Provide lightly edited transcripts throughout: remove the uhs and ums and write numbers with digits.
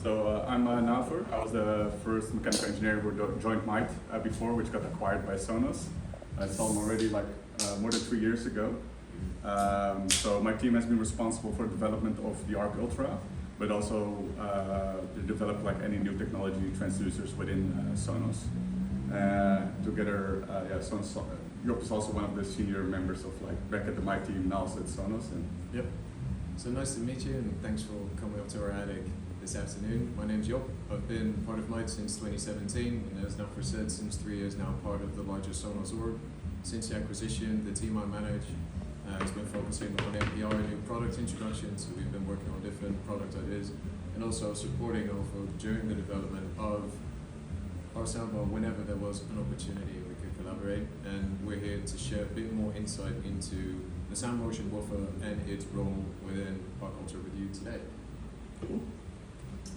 I'm Naver. I was the first mechanical engineer who joined Might before, which got acquired by Sonos. I saw them already more than 3 years ago. So my team has been responsible for the development of the Arc Ultra, but also to develop any new technology transducers within Sonos. Together, Sonos, Job is also one of the senior members of back at the Might team, now also at Sonos. Yep. So nice to meet you, and thanks for coming up to our attic this afternoon. My name's Job. I've been part of Might since 2017, and as Nafer said, since 3 years now part of the larger Sonos org. Since the acquisition, the team I manage has been focusing on NPR, new product introductions. So we've been working on different product ideas, and also supporting Ovo during the development of our soundbar whenever there was an opportunity we could collaborate. And we're here to share a bit more insight into the sound motion woofer and its role within Arc Ultra with you today. Cool.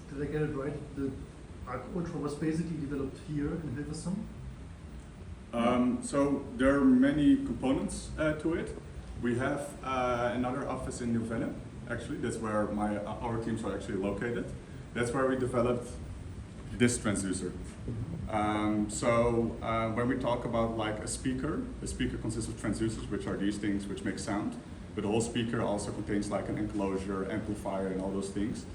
Did I get it right? The Arc Ultra was basically developed here in Hilversum? So there are many components to it. We have another office in New Vennep, actually. That's where our teams are actually located. That's where we developed this transducer. When we talk about a speaker consists of transducers, which are these things which make sound, but the whole speaker also contains an enclosure, amplifier, and all those things.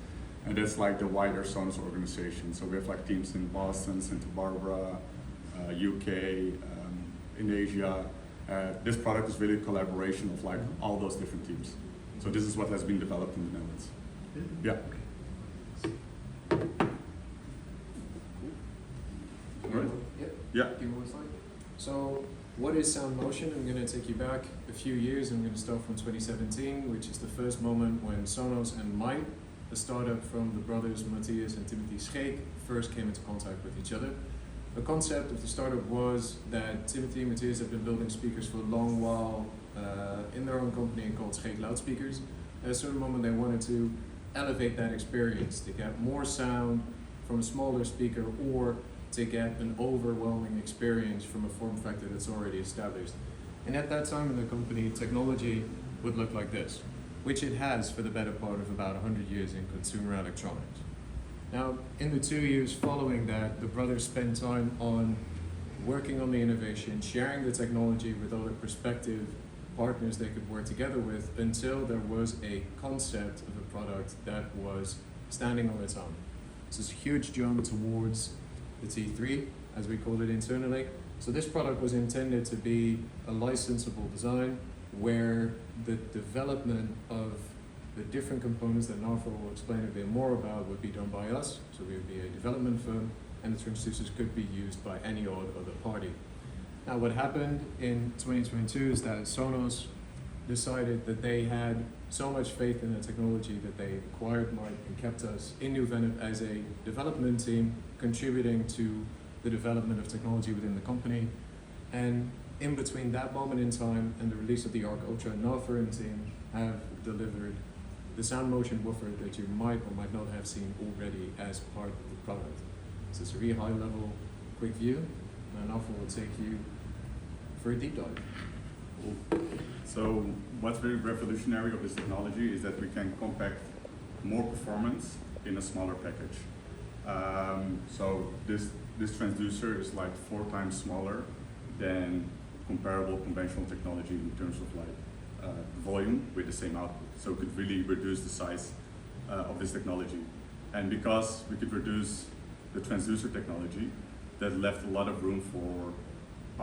And that's the wider Sonos organization. So we have teams in Boston, Santa Barbara, UK, in Asia. This product is really a collaboration of all those different teams. So this is what has been developed in the Netherlands. Yeah. Right. Yeah. Give me one slide. So, what is sound motion? I'm going to take you back a few years. I'm going to start from 2017, which is the first moment when Sonos and Might, a startup from the brothers Matthias and Timothy Scheek, first came into contact with each other. The concept of the startup was that Timothy and Matthias have been building speakers for a long while in their own company called Scheek Loudspeakers. At a certain moment, they wanted to elevate that experience to get more sound from a smaller speaker, or to get an overwhelming experience from a form factor that's already established. And at that time in the company, technology would look like this, which it has for the better part of about 100 years in consumer electronics. Now, in the 2 years following that, the brothers spent time on working on the innovation, sharing the technology with other prospective partners they could work together with, until there was a concept of a product that was standing on its own. It's this huge jump towards the T3, as we call it internally. So this product was intended to be a licensable design where the development of the different components that Nafer will explain a bit more about would be done by us. So we would be a development firm, and the transducers could be used by any other party. Now what happened in 2022 is that Sonos decided that they had so much faith in the technology that they acquired Might and kept us in New Vennep as a development team, contributing to the development of technology within the company. And in between that moment in time and the release of the Arc Ultra, Nafer and team have delivered the sound motion woofer that you might or might not have seen already as part of the product. So it's a really high level, quick view, and Nafer will take you for a deep dive. So what's very revolutionary of this technology is that we can compact more performance in a smaller package. So this transducer is 4 times smaller than comparable conventional technology in terms of volume with the same output. So it could really reduce the size of this technology. And because we could reduce the transducer technology, that left a lot of room for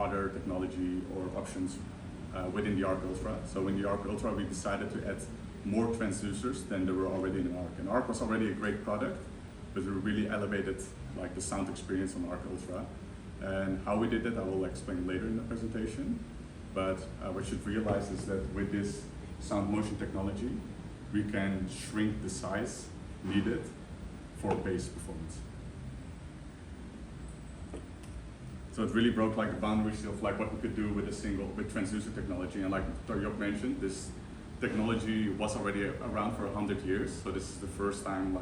other technology or options within the Arc Ultra. So in the Arc Ultra, we decided to add more transducers than there were already in Arc. And Arc was already a great product, but we really elevated the sound experience on Arc Ultra. And how we did that, I will explain later in the presentation. But what you should realize is that with this sound motion technology, we can shrink the size needed for bass performance. So it really broke the boundaries of what we could do with transducer technology. And like Dr. Job mentioned, this technology was already around for 100 years. So this is the first time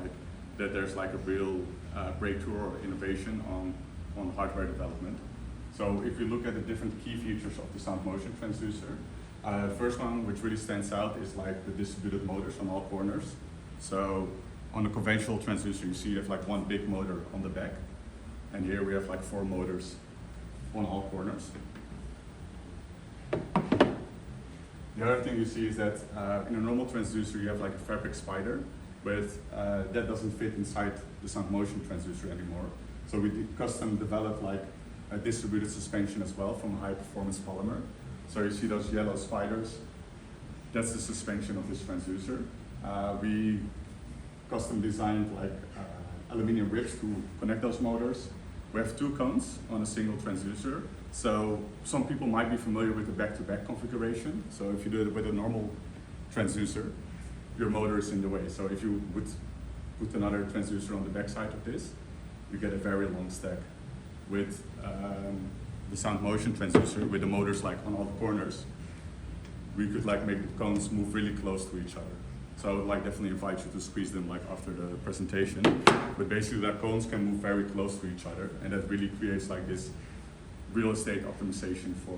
that there's a real breakthrough or innovation on hardware development. So if you look at the different key features of the sound motion transducer, first one which really stands out is the distributed motors on all corners. So On a conventional transducer, you see you have like one big motor on the back, and here we have like 4 motors on all corners. The other thing you see is that in a normal transducer you have like a fabric spider, but that doesn't fit inside the sound motion transducer anymore. So we custom developed like a distributed suspension as well from a high performance polymer. So you see those yellow spiders, that's the suspension of this transducer. We custom designed like aluminum ribs to connect those motors. We have 2 cones on a single transducer. So some people might be familiar with the back-to-back configuration. So if you do it with a normal transducer, your motor is in the way. So if you would put another transducer on the back side of this, you get a very long stack. With the sound motion transducer, with the motors like on all the corners, we could like make the cones move really close to each other. So I would like definitely invite you to squeeze them like after the presentation. But basically the cones can move very close to each other, and that really creates like this real estate optimization for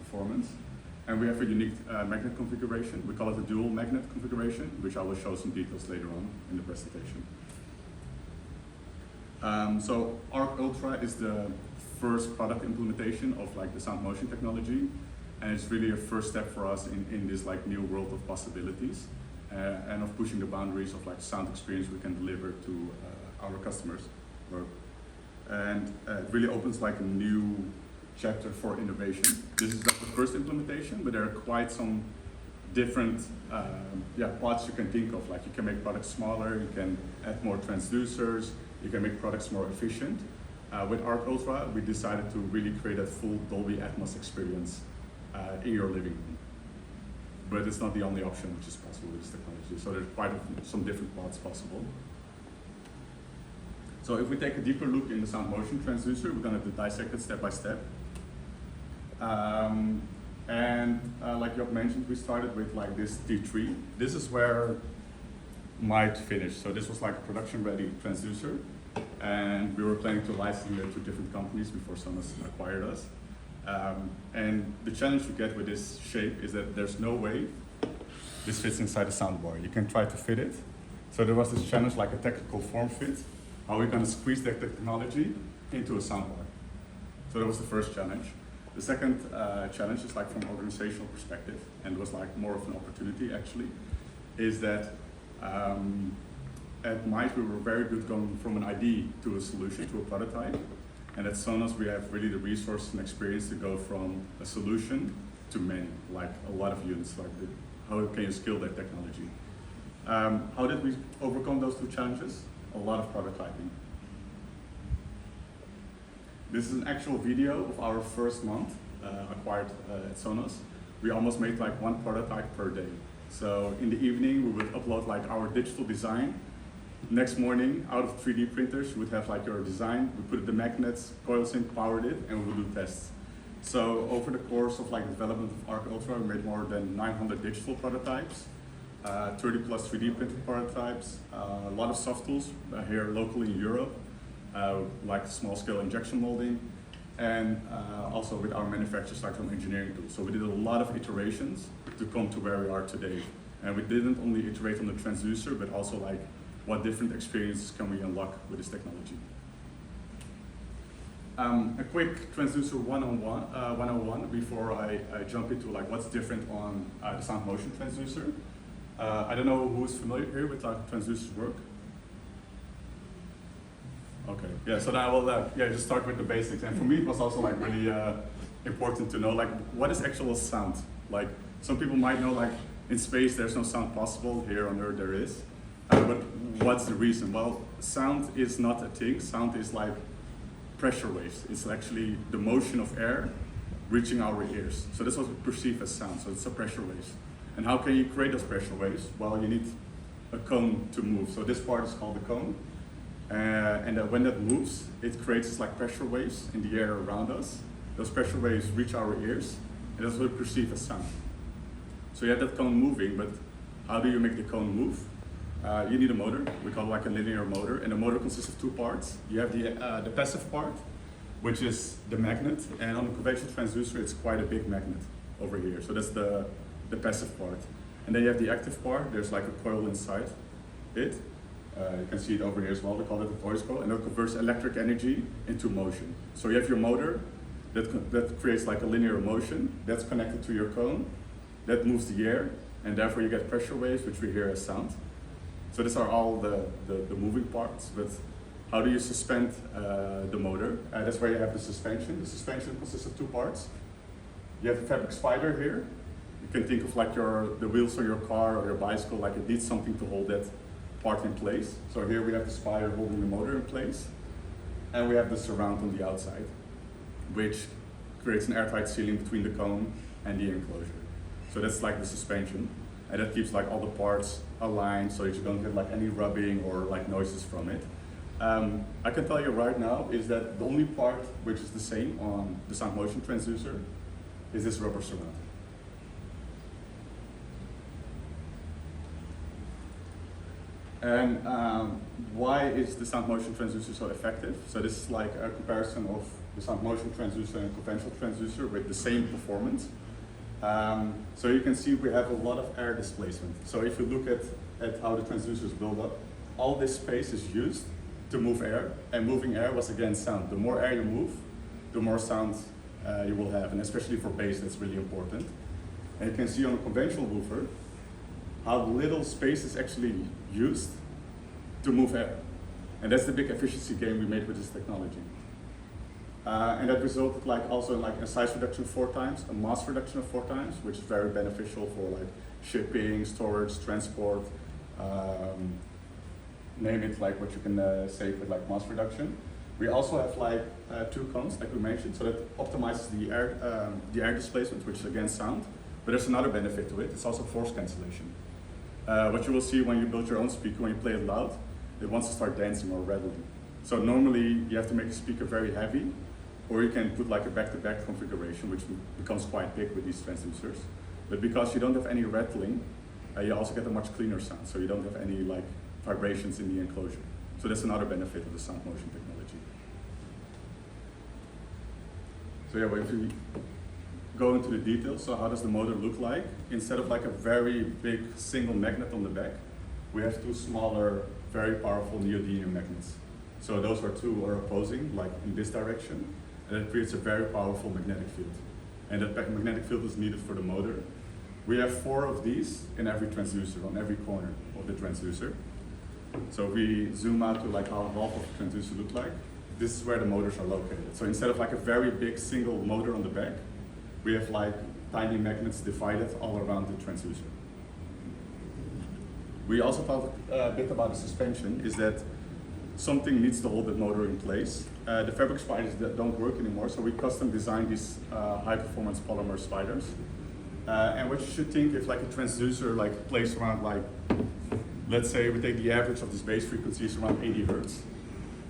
performance. And we have a unique magnet configuration. We call it a dual magnet configuration, which I will show some details later on in the presentation. So Arc Ultra is the first product implementation of like the sound motion technology, and it's really a first step for us in this like new world of possibilities and of pushing the boundaries of like sound experience we can deliver to our customers. And it really opens like a new chapter for innovation. This is like the first implementation, but there are quite some different parts you can think of. Like you can make products smaller, you can add more transducers, you can make products more efficient. With Arc Ultra, we decided to really create a full Dolby Atmos experience in your living room. But it's not the only option which is possible with this technology. So there's quite some different parts possible. So if we take a deeper look in the sound motion transducer, we're going to dissect it step by step. Like Job mentioned, we started with like this T3. This is where Might finished. So this was like a production-ready transducer, and we were planning to license it to different companies before Sonos acquired us. And the challenge you get with this shape is that there's no way this fits inside a soundbar. You can try to fit it. So there was this challenge, like a technical form fit. How are we going to squeeze that technology into a soundbar? So that was the first challenge. The second challenge is like from an organizational perspective, and it was like more of an opportunity actually, is that at Might we were very good going from an idea to a solution, to a prototype. And at Sonos we have really the resources and experience to go from a solution to many, like a lot of units, like how can you scale that technology? How did we overcome those 2 challenges? A lot of prototyping. This is an actual video of our first month acquired at Sonos. We almost made like 1 prototype per day. So in the evening we would upload like our digital design. Next morning, out of 3D printers, you would have like your design. We put the magnets, coils in, powered it, and we would do tests. So over the course of like the development of Arc Ultra, we made more than 900 digital prototypes, 30 plus 3D printed prototypes, a lot of soft tools here locally in Europe, like small scale injection molding, and also with our manufacturers like some engineering tools. So we did a lot of iterations to come to where we are today. And we didn't only iterate on the transducer, but also like what different experiences can we unlock with this technology. A quick transducer 101 before I jump into like what's different on the sound motion transducer. I don't know who's familiar here with how transducers work. Okay, yeah, so then I will just start with the basics. And for me it was also like really important to know like what is actual sound. Like some people might know like in space there's no sound possible, here on Earth there is. But what's the reason? Well, sound is not a thing. Sound is like pressure waves. It's actually the motion of air reaching our ears. So that's what we perceive as sound. So it's a pressure waves. And how can you create those pressure waves? Well, you need a cone to move. So this part is called the cone. And when that moves, it creates like pressure waves in the air around us. Those pressure waves reach our ears, and that's what we perceive as sound. So you have that cone moving, but how do you make the cone move? You need a motor. We call it like a linear motor, and the motor consists of 2 parts. You have the passive part, which is the magnet, and on a conventional transducer, it's quite a big magnet over here. So that's the passive part. And then you have the active part. There's like a coil inside it, You can see it over here as well. We call it a voice coil, and it converts electric energy into motion. So you have your motor that creates like a linear motion that's connected to your cone, that moves the air, and therefore you get pressure waves, which we hear as sound. So these are all the moving parts, but how do you suspend the motor? That's where you have the suspension. The suspension consists of two parts. You have a fabric spider here. You can think of like the wheels of your car or your bicycle, like it needs something to hold that part in place. So here we have the spider holding the motor in place, and we have the surround on the outside, which creates an airtight sealing between the cone and the enclosure. So that's like the suspension, and that keeps like all the parts aligned so that you don't get like any rubbing or like noises from it. I can tell you right now is that the only part which is the same on the sound motion transducer is this rubber surround. And why is the sound motion transducer so effective? So this is like a comparison of the sound motion transducer and conventional transducer with the same performance. So you can see we have a lot of air displacement. So if you look at how the transducers build up, all this space is used to move air, and moving air was again sound. The more air you move, the more sound you will have, and especially for bass, that's really important. And you can see on a conventional woofer how little space is actually used to move air. And that's the big efficiency gain we made with this technology. And that resulted also in a size reduction of 4 times, a mass reduction of 4 times, which is very beneficial for like shipping, storage, transport, name it like what you can save with like mass reduction. We also have 2 cones, like we mentioned, so that optimizes the air displacement, which is again sound. But there's another benefit to it. It's also force cancellation. What you will see when you build your own speaker, when you play it loud, it wants to start dancing or rattling. So normally you have to make the speaker very heavy, or you can put like a back-to-back configuration, which becomes quite big with these transducers. But because you don't have any rattling, you also get a much cleaner sound. So you don't have any like vibrations in the enclosure. So that's another benefit of the sound motion technology. So yeah, well, if we go into the details, so how does the motor look like? Instead of like a very big single magnet on the back, we have 2 smaller, very powerful neodymium magnets. So those are opposing, like in this direction, and it creates a very powerful magnetic field. And that magnetic field is needed for the motor. We have 4 of these in every transducer, on every corner of the transducer. So if we zoom out to like how half of the transducer look like, this is where the motors are located. So instead of like a very big single motor on the back, we have like tiny magnets divided all around the transducer. We also talked a bit about the suspension, is that something needs to hold the motor in place. The fabric spiders that don't work anymore, so we custom designed these high performance polymer spiders. And what you should think, if like a transducer like plays around like, let's say we take the average of this bass frequency is around 80 hertz.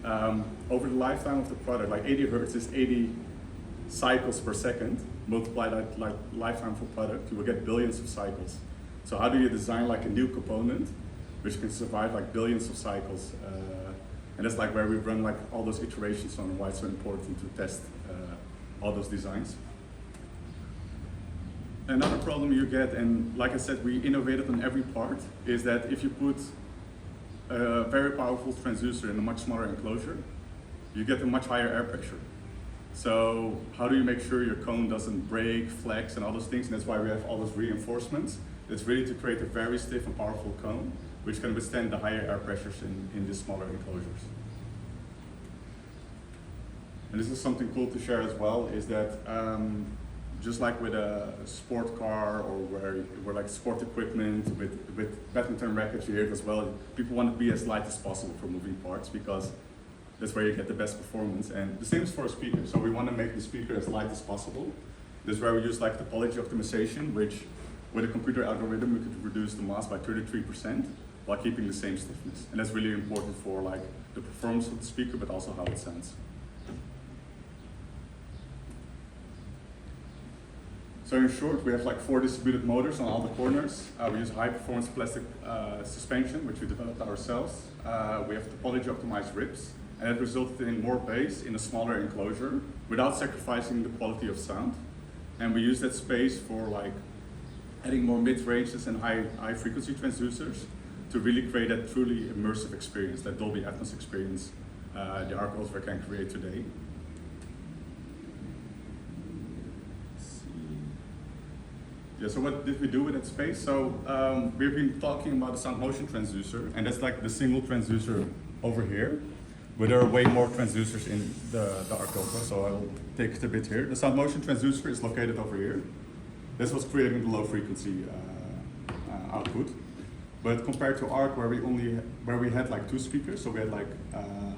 Over the lifetime of the product, like 80 hertz is 80 cycles per second. Multiply that like lifetime for product, you will get billions of cycles. So how do you design like a new component which can survive like billions of cycles? And that's like where we run like all those iterations on why it's so important to test all those designs. Another problem you get, and like I said, we innovated on every part, is that if you put a very powerful transducer in a much smaller enclosure, you get a much higher air pressure. So how do you make sure your cone doesn't break, flex, and all those things? And that's why we have all those reinforcements. It's really to create a very stiff and powerful cone, which can withstand the higher air pressures in these smaller enclosures. And this is something cool to share as well, is that just like with a sport car or where like sport equipment, with badminton rackets, you hear it as well, people want to be as light as possible for moving parts because that's where you get the best performance. And the same is for a speaker. So we want to make the speaker as light as possible. This is where we use like topology optimization, which with a computer algorithm, we could reduce the mass by 33% while keeping the same stiffness. And that's really important for like the performance of the speaker, but also how it sounds. So in short, we have like 4 distributed motors on all the corners. We use high performance plastic suspension, which we developed ourselves. We have topology optimized ribs, and it resulted in more bass in a smaller enclosure without sacrificing the quality of sound. And we use that space for like adding more mid-ranges and high frequency transducers. to really create that truly immersive experience, that Dolby Atmos experience the Arc Ultra can create today. Yeah, so what did we do with that space? So we've been talking about the sound motion transducer, and that's like the single transducer over here. But there are way more transducers in the Arc Ultra, so I'll take it a bit here. The sound motion transducer is located over here. This was creating the low frequency output. But compared to Arc, where we had like two speakers, so we had like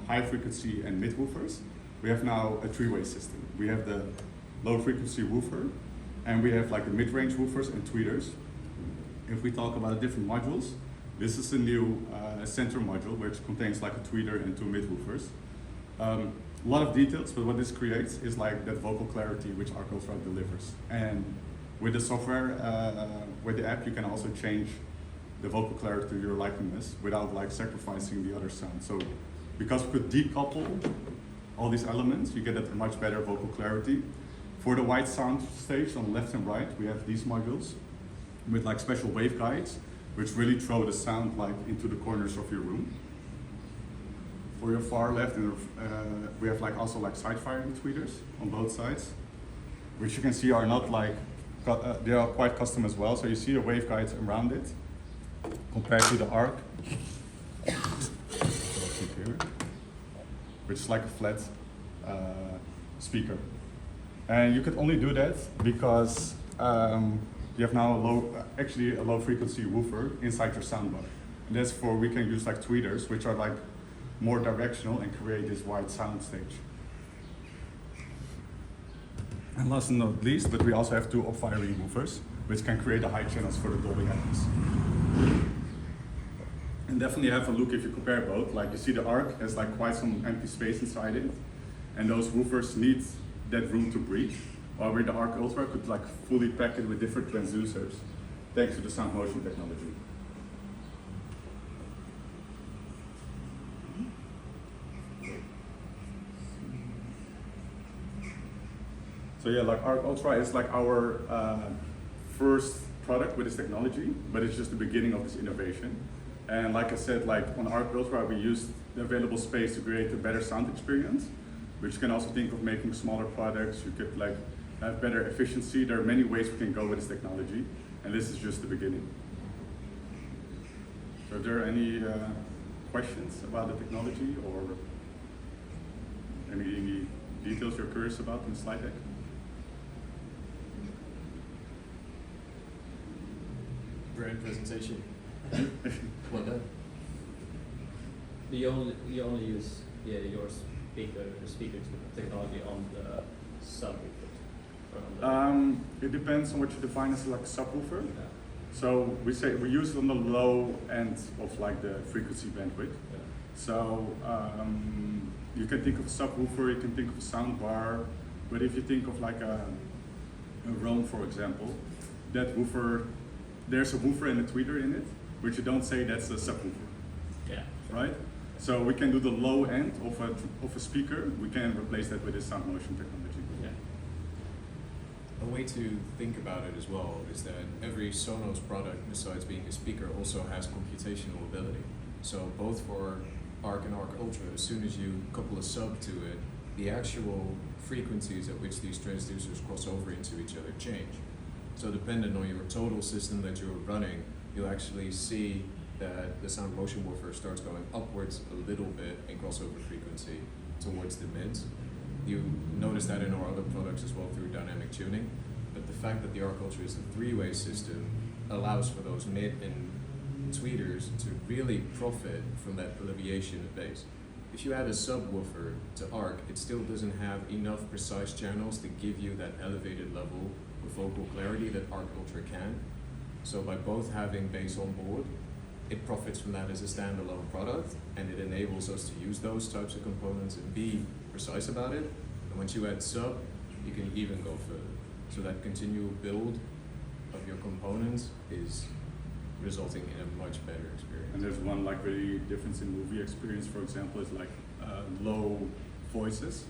high frequency and mid woofers, we have now a three-way system. We have the low frequency woofer, and we have like the mid-range woofers and tweeters. If we talk about the different modules, this is a new center module which contains like a tweeter and two mid woofers. A lot of details, but what this creates is like that vocal clarity which Arc Ultra delivers. And with the software, with the app, you can also change the vocal clarity to your likeness without like sacrificing the other sound. So because we could decouple all these elements, you get a much better vocal clarity. For the white sound stage on the left and right, we have these modules with like special waveguides, which really throw the sound like into the corners of your room. For your far left, we have like also like side firing tweeters on both sides, which you can see are not like, they are quite custom as well. So you see the waveguides around it compared to the Arc, which is like a flat speaker. And you could only do that because you have now a low frequency woofer inside your soundbar. And that's for, we can use like tweeters, which are like more directional and create this wide sound stage. And last but not least, but we also have two up-firing woofers, which can create the high channels for the Dolby Atmos. And definitely have a look if you compare both. Like you see the Arc has like quite some empty space inside it, and those woofers need that room to breathe. While with the Arc Ultra could like fully pack it with different transducers, thanks to the sound motion technology. So yeah, like Arc Ultra is like our first product with this technology, but it's just the beginning of this innovation. And like I said, like on Arc Ultra, we used the available space to create a better sound experience, which you can also think of making smaller products. You could like have better efficiency. There are many ways we can go with this technology, and this is just the beginning. So are there any questions about the technology or any details you're curious about in the slide deck? Great presentation. Well done. You only use your speaker technology on the subwoofer. It depends on what you define as like subwoofer. Yeah. So we use it on the low end of like the frequency bandwidth. Yeah. So you can think of a subwoofer, you can think of a sound bar, but if you think of like a Roam, for example, that woofer, there's a woofer and a tweeter in it, which you don't say that's a subwoofer. Yeah. Right? So we can do the low end of a speaker, we can replace that with this sound motion technology. Yeah. A way to think about it as well is that every Sonos product, besides being a speaker, also has computational ability. So both for Arc and Arc Ultra, as soon as you couple a sub to it, the actual frequencies at which these transducers cross over into each other change. So dependent on your total system that you're running, you'll actually see that the sound motion woofer starts going upwards a little bit in crossover frequency towards the mids. You notice that in our other products as well through dynamic tuning, but the fact that the Arc Ultra is a three-way system allows for those mid and tweeters to really profit from that alleviation of bass. If you add a subwoofer to Arc, it still doesn't have enough precise channels to give you that elevated level of vocal clarity that Arc Ultra can. So by both having bass on board, it profits from that as a standalone product, and it enables us to use those types of components and be precise about it. And once you add sub, you can even go further. So that continual build of your components is resulting in a much better experience. And there's one like really difference in movie experience, for example, is like low voices.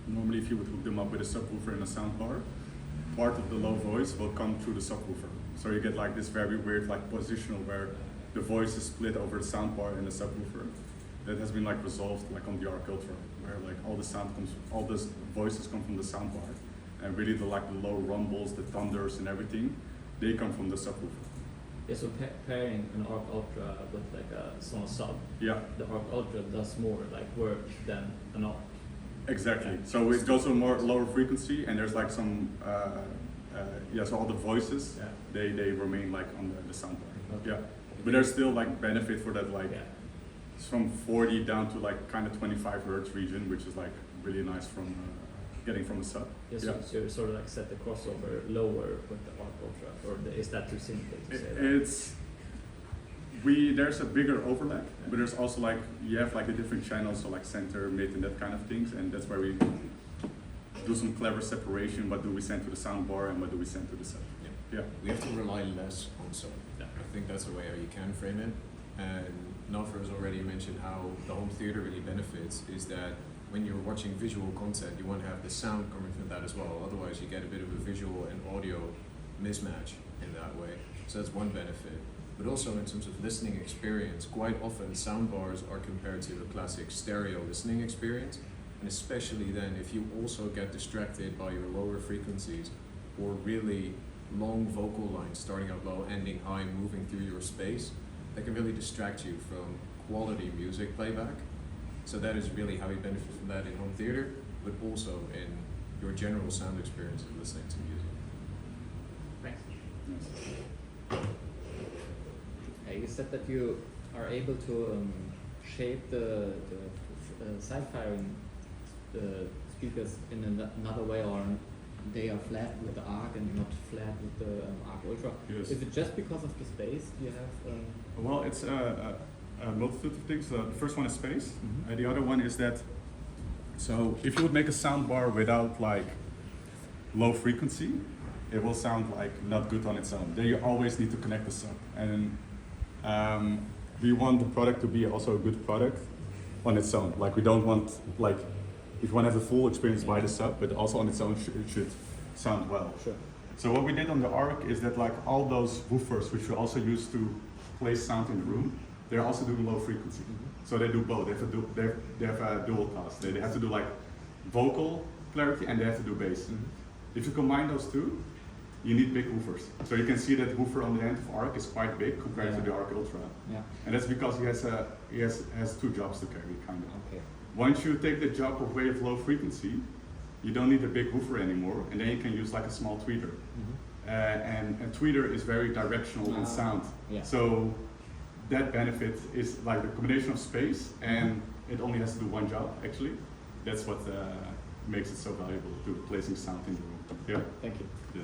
Normally if you would hook them up with a subwoofer and a soundbar, part of the low voice will come through the subwoofer. So you get like this very weird like positional where the voice is split over the soundbar and the subwoofer. That has been like resolved like on the Arc Ultra, where like all the sound comes, all the voices come from the soundbar, and really the like the low rumbles, the thunders, and everything, they come from the subwoofer. Yeah, so pairing an Arc Ultra with like a Sonos sub, Yeah, the Arc Ultra does more like work than an Arc. exactly. Yeah. So it goes to a more lower frequency, and there's like some, yeah. So all the voices, Yeah. they remain like on the soundbar. Okay. Yeah, but there's still like benefit for that like. Yeah. It's from 40 down to like kind of 25 hertz region, which is like really nice from getting from the sub. Yeah, so, so you sort of like set the crossover lower with the Arc Ultra, or is that too simple to say that? It's there's a bigger overlap, but there's also like you have like the different channels, so like center, mid, and that kind of things, and that's where we do some clever separation. What do we send to the soundbar, and what do we send to the sub? Yeah. Yeah. We have to rely less on sub. Yeah. I think that's the way how you can frame it. And Noffer has already mentioned how the home theater really benefits is that when you're watching visual content, you want to have the sound coming from that as well. Otherwise, you get a bit of a visual and audio mismatch in that way. So that's one benefit. But also in terms of listening experience, quite often soundbars are compared to a classic stereo listening experience. And especially then, if you also get distracted by your lower frequencies or really long vocal lines starting out low, ending high, moving through your space, that can really distract you from quality music playback. So that is really how you benefit from that in home theater, but also in your general sound experience of listening to music. Thanks. You said that you are able to shape the side firing speakers in another way, or they are flat with the Arc and not flat with the Arc Ultra. Yes. Is it just because of the space you have? Well, it's a multitude of things. The first one is space. Mhm. The other one is that, so if you would make a sound bar without like low frequency, it will sound like not good on its own. Then you always need to connect the sub. And we want the product to be also a good product on its own. Like we don't want, like, if you want to have a full experience by the sub, but also on its own it should sound well. Sure. So what we did on the Arc is that like all those woofers, which we also use to place sound in the room, they're also doing low frequency. Mm-hmm. So they do both. They have a dual task. They have to do like vocal clarity and they have to do bass. Mm-hmm. If you combine those two, you need big woofers. So you can see that woofer on the end of Arc is quite big compared to the Arc Ultra. Yeah. And that's because he has two jobs to carry, kind of. Okay. Once you take the job away of low frequency, you don't need a big woofer anymore, and then you can use like a small tweeter. Mm-hmm. And tweeter is very directional in sound. Yeah. So that benefit is like the combination of space, and it only has to do one job, actually. That's what makes it so valuable to placing sound in the room. Yeah. Thank you. Yes.